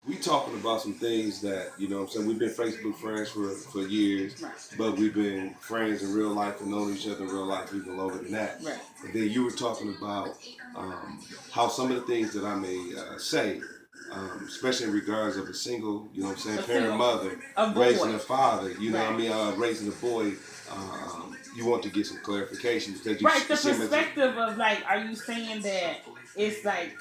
We talking about some things that, you know what I'm saying, we've been Facebook friends for years, Right. but we've been friends in real life and known each other in real life even longer than that. Right. And then you were talking about how some of the things that I may say, especially in regards of a single, you know what I'm saying, A parent single, mother a raising boy. a father, you know what I Right. mean, raising a boy, you want to get some clarification because you Right. The seem as perspective of like, are you saying that it's like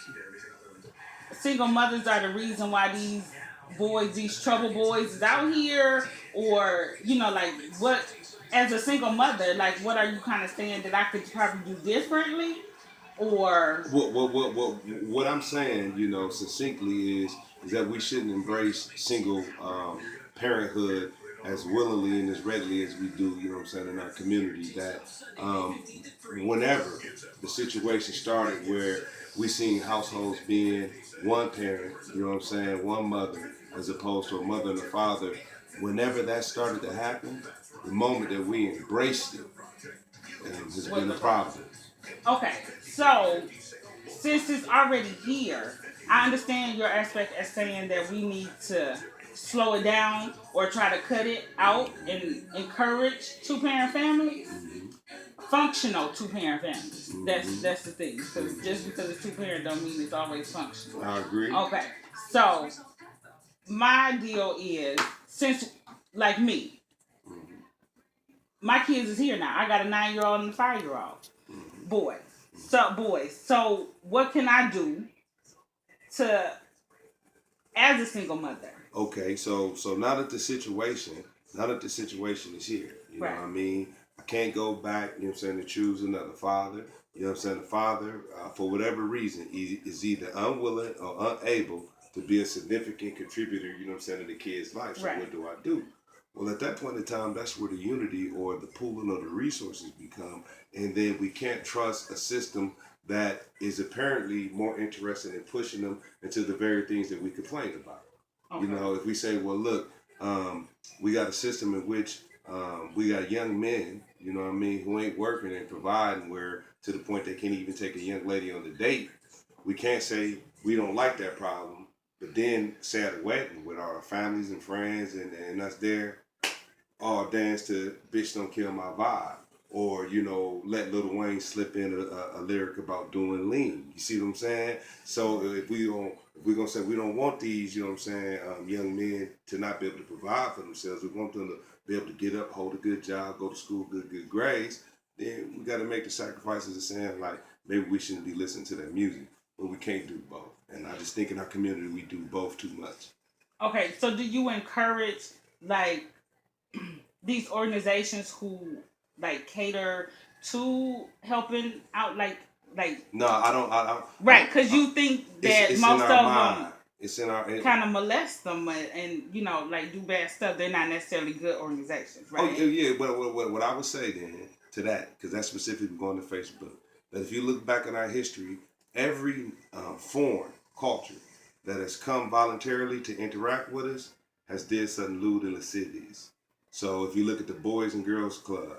single mothers are the reason why these boys, these trouble boys, is out here, or like what? As a single mother, like what are you kind of saying that I could probably do differently, or what I'm saying, you know, succinctly is that we shouldn't embrace single parenthood as willingly and as readily as we do, you know what I'm saying, in our community. That um, whenever the situation started where we seen households being one parent, you know what I'm saying, one mother, as opposed to a mother and a father, whenever that started to happen, the moment that we embraced it has was been a the problem. okay? So since it's already here, I understand your aspect as saying that we need to slow it down or try to cut it out and encourage two parent families, functional two parent families. That's the thing. Because just because it's two parent don't mean it's always functional. I agree. Okay, so my deal is since like me, my kids is here now. I got a 9-year old and a 5-year old boys. So what can I do to as a single mother? Okay, so now that the situation is here, you know Right. what I mean? I can't go back, you know what I'm saying, to choose another father. You know what I'm saying? The father, for whatever reason, is either unwilling or unable to be a significant contributor, you know what I'm saying, to the kid's life. So Right. what do I do? Well, at that point in time, that's where the unity or the pooling of the resources become. And then we can't trust a system that is apparently more interested in pushing them into the very things that we complain about. You Okay. know, if we say, well, look, we got a system in which we got young men, you know what I mean, who ain't working and providing, where to the point they can't even take a young lady on a date. We can't say we don't like that problem, but then say at a wedding with our families and friends and us there, all dance to "Bitch Don't Kill My Vibe," or let Lil Wayne slip in a lyric about doing lean. You see what I'm saying? So if we're gonna say we don't want these, you know what I'm saying, young men to not be able to provide for themselves. We want them to be able to get up, hold a good job, go to school, good grades. Then we got to make the sacrifices of saying like maybe we shouldn't be listening to that music, but we can't do both. And I just think in our community we do both too much. Okay. So do you encourage like these organizations who like cater to helping out like No, I don't. right? Because you think that It's in most our of them mind. It's in our. kind of molest them and like do bad stuff. They're not necessarily good organizations, Oh right? yeah, yeah. But what I would say then to that, because that's specifically going to Facebook, that if you look back in our history, every foreign culture that has come voluntarily to interact with us has did something lewd and lascivious. So if you look at the Boys and Girls Club,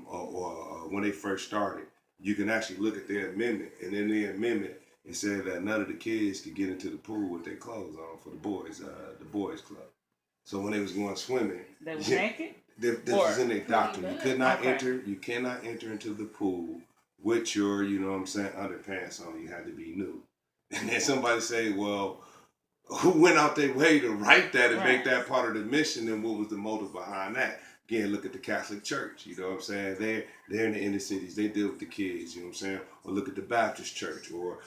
or when they first started, you can actually look at their amendment, and in their amendment it said that none of the kids could get into the pool with their clothes on for the boys club. So when they was going swimming, They were naked, this or is in their doctrine. You could not okay, enter. You cannot enter into the pool with your, you know what I'm saying, underpants on. You had to be nude. And then somebody say, well, who went out their way to write that and make right, that part of the mission, and what was the motive behind that? Again, look at the Catholic Church, you know what I'm saying? They're in the inner cities, they deal with the kids, you know what I'm saying? Or look at the Baptist Church, or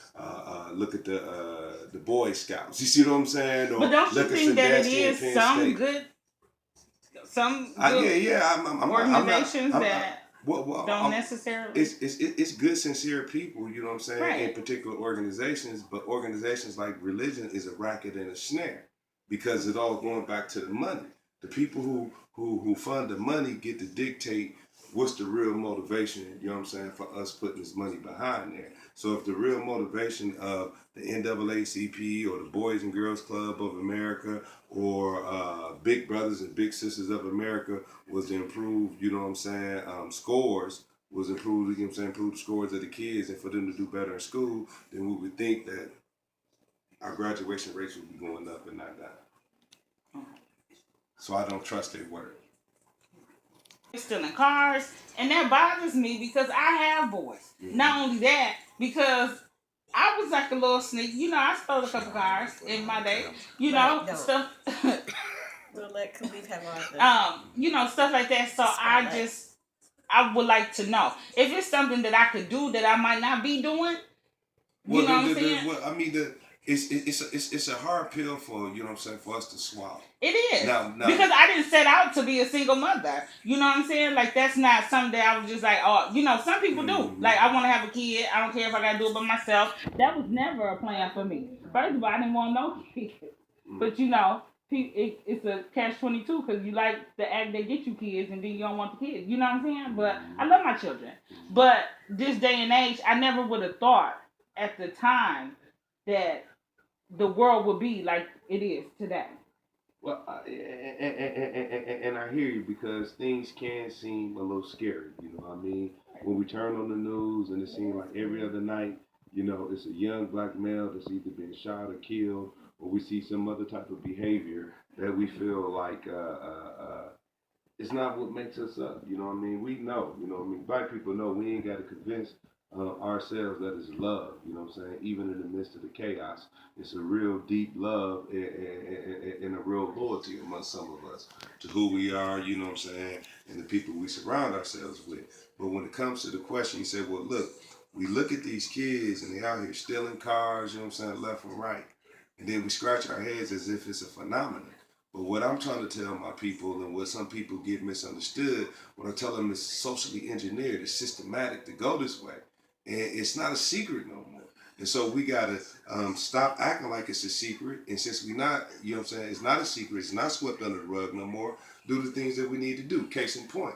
look at the Boy Scouts, you see what I'm saying? but Or don't you look at think that it Sandusky and is Penn State. some Yeah, good yeah, I'm not, organizations that well, don't necessarily it's good, sincere people, you know what I'm saying, in right, particular organizations, but organizations like religion is a racket and a snare because it all going back to the money. The people who fund the money get to dictate what's the real motivation, you know what I'm saying, for us putting this money behind there. So if the real motivation of the NAACP or the Boys and Girls Club of America or Big Brothers and Big Sisters of America was to improve, you know what I'm saying, scores, was improve, you know what I'm saying, improve the scores of the kids and for them to do better in school, then we would think that our graduation rates will be going up and not down. So I don't trust their word. Stealing cars, and that bothers me because I have boys. Mm-hmm. Not only that, because I was like a little sneak. You know, I stole a couple cars in my day. You know, stuff. We'll let Khalid have all you know, stuff like that. So I would like to know if it's something that I could do that I might not be doing. You know what I'm saying? I mean, it's a hard pill for, you know what I'm saying, for us to swallow. It is. Now, because I didn't set out to be a single mother. You know what I'm saying? Like, that's not something that I was just like, oh, you know, some people do. Like, I want to have a kid. I don't care if I got to do it by myself. That was never a plan for me. First of all, I didn't want no kids. But, you know, it's a catch-22 because you like the act that get you kids and then you don't want the kids. You know what I'm saying? But I love my children. But this day and age, I never would have thought at the time that the world would be like it is today. Well, and I hear you because things can seem a little scary. You know what I mean? When we turn on the news and it seems like every other night, you know, it's a young black male that's either been shot or killed, or we see some other type of behavior that we feel like it's not what makes us up. You know what I mean? We know. You know what I mean? Black people know we ain't got to convince ourselves that it's love. You know what I'm saying? Even in the midst of the chaos, it's a real deep love and a real loyalty amongst some of us to who we are. You know what I'm saying? And the people we surround ourselves with. But when it comes to the question, you say, well, look, we look at these kids and they out here stealing cars. You know what I'm saying? Left and right. And then we scratch our heads as if it's a phenomenon. But what I'm trying to tell my people, and what some people get misunderstood, when I tell them it's socially engineered, it's systematic to go this way. And it's not a secret no more. And so we got to stop acting like it's a secret. And since we not, you know what I'm saying, it's not a secret, it's not swept under the rug no more, do the things that we need to do. Case in point,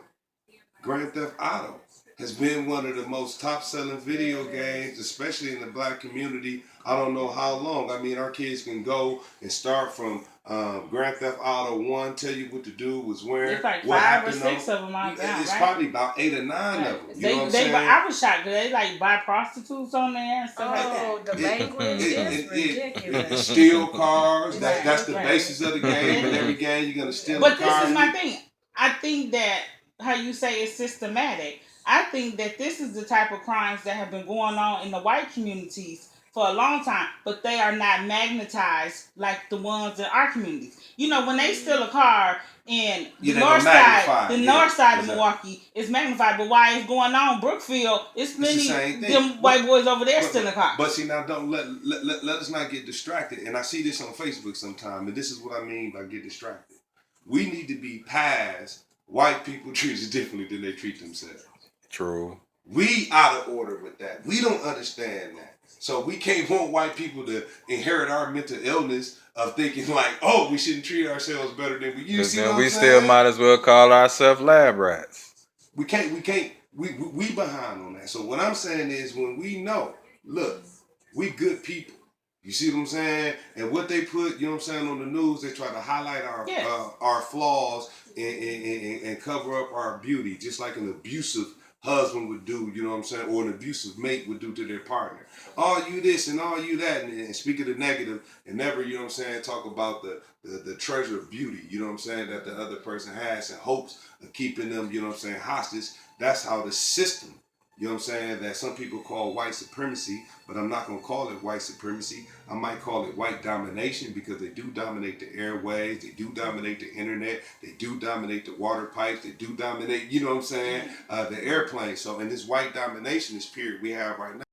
Grand Theft Auto has been one of the most top-selling video games, especially in the black community. I don't know how long. I mean, our kids can go and start from Grand Theft Auto 1, tell you what to do, was wearing. It's like 5 or 6 of them out there, It's right? probably about 8 or 9 of them. You know what I'm saying? I was shocked. They like buy prostitutes on there and stuff like that. Oh, the language is ridiculous. Steal cars. That's the basis of the game. In every game, you're going to steal a car. But this is my thing. I think that how you say it's systematic. I think that this is the type of crimes that have been going on in the white communities for a long time, but they are not magnetized like the ones in our communities. You know, when they steal a car in the north side of Milwaukee, it's magnified. But while it's going on, Brookfield, it's plenty them white boys over there stealing a car. But see, now don't let us not get distracted. And I see this on Facebook sometime, and this is what I mean by get distracted. We need to be past white people treated differently than they treat themselves. True. We out of order with that. We don't understand that. So we can't want white people to inherit our mental illness of thinking like, oh, we shouldn't treat ourselves better than we used to. Then we still might as well call ourselves lab rats. We behind on that. So what I'm saying is when we know, look, we good people. You see what I'm saying? And what they put, you know what I'm saying, on the news, they try to highlight our flaws and cover up our beauty, just like an abusive husband would do, you know what I'm saying, or an abusive mate would do to their partner. All you this and all you that, and speak of the negative, and never, you know what I'm saying, talk about the treasure of beauty, you know what I'm saying, that the other person has and hopes of keeping them, you know what I'm saying, hostage. That's how the system, you know what I'm saying, that some people call white supremacy, but I'm not going to call it white supremacy. I might call it white domination because they do dominate the airways, they do dominate the internet, they do dominate the water pipes, they do dominate, you know what I'm saying, the airplane. So in this white domination, this period we have right now,